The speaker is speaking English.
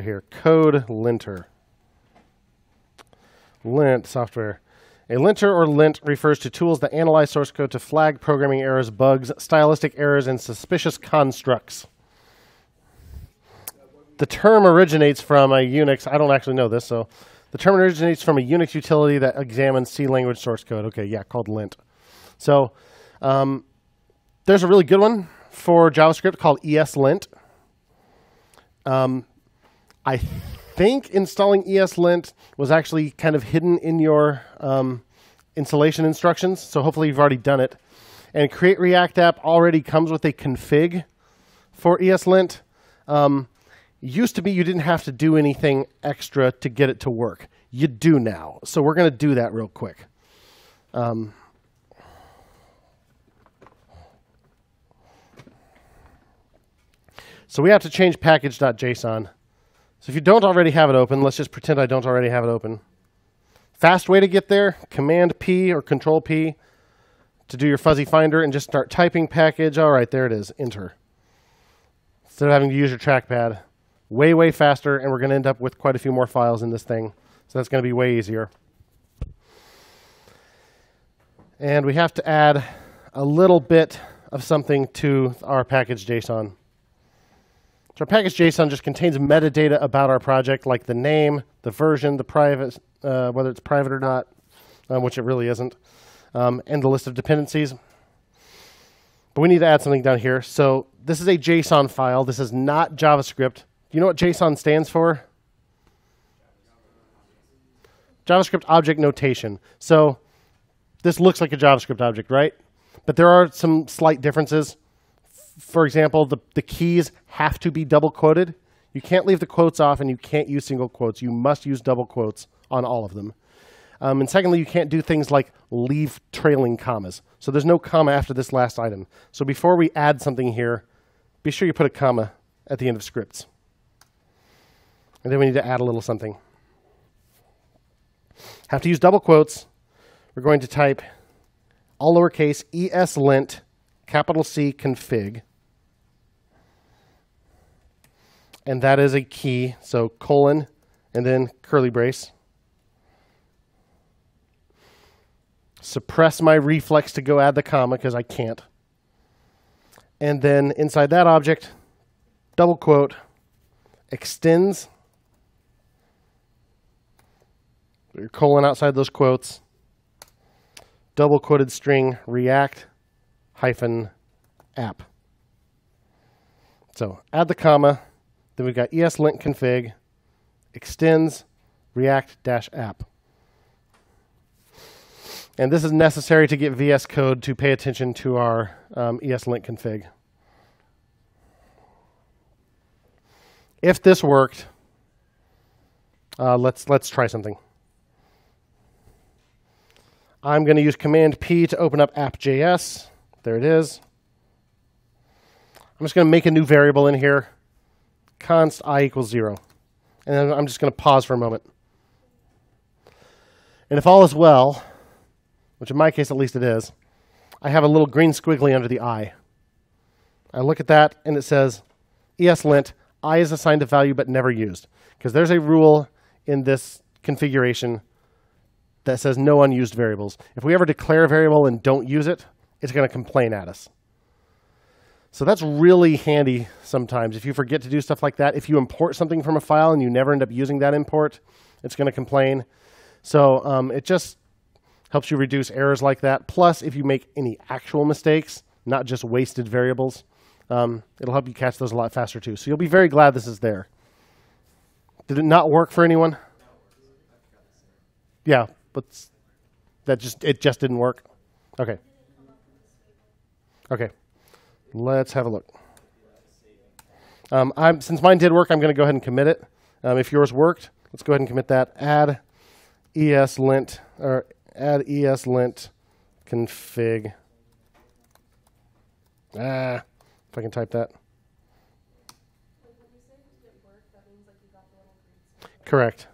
here, code linter. Lint software. A linter or lint refers to tools that analyze source code to flag programming errors, bugs, stylistic errors, and suspicious constructs. The term originates from a Unix. I don't actually know this, so the term originates from a Unix utility that examines C language source code. Okay, yeah, called lint. So there's a really good one for JavaScript called ESLint. I think installing ESLint was actually kind of hidden in your installation instructions, so hopefully you've already done it. And Create React App already comes with a config for ESLint. Used to be you didn't have to do anything extra to get it to work. You do now. So we're going to do that real quick. So we have to change package.json. So if you don't already have it open, let's just pretend I don't already have it open. Fast way to get there, Command P or Control P to do your fuzzy finder and just start typing package. All right, there it is, enter. Instead of having to use your trackpad. Way, way faster, and we're going to end up with quite a few more files in this thing. So that's going to be way easier. And we have to add a little bit of something to our package.json. So our package.json just contains metadata about our project, like the name, the version, the private, whether it's private or not, which it really isn't, and the list of dependencies. But we need to add something down here. So this is a JSON file. This is not JavaScript. You know what JSON stands for? JavaScript Object Notation. So this looks like a JavaScript object, right? But there are some slight differences. For example, the keys have to be double quoted. You can't leave the quotes off, and you can't use single quotes. You must use double quotes on all of them. And secondly, you can't do things like leave trailing commas. So there's no comma after this last item. So before we add something here, be sure you put a comma at the end of scripts. And then we need to add a little something. Have to use double quotes. We're going to type all lowercase ESLint, capital C config. And that is a key, so colon, and then curly brace. Suppress my reflex to go add the comma because I can't. And then inside that object, double quote, extends. Your colon outside those quotes. Double quoted string react hyphen app. So add the comma. Then we've got ESLint config extends react dash app. And this is necessary to get VS Code to pay attention to our ESLint config. If this worked, let's try something. I'm going to use Command P to open up app.js. There it is. I'm just going to make a new variable in here. Const I equals 0. And then I'm just going to pause for a moment. And if all is well, which in my case at least it is, I have a little green squiggly under the I. I look at that and it says ESLint, I is assigned a value but never used. Because there's a rule in this configuration that says no unused variables. If we ever declare a variable and don't use it, it's going to complain at us. So that's really handy sometimes. If you forget to do stuff like that, if you import something from a file and you never end up using that import, it's going to complain. So it just helps you reduce errors like that. Plus, if you make any actual mistakes, not just wasted variables, it'll help you catch those a lot faster too. So you'll be very glad this is there. Did it not work for anyone? Yeah, but it just didn't work. Okay. Okay. Let's have a look. Since mine did work, I'm going to go ahead and commit it. If yours worked, let's go ahead and commit that. Add ESLint config. If I can type that. Correct.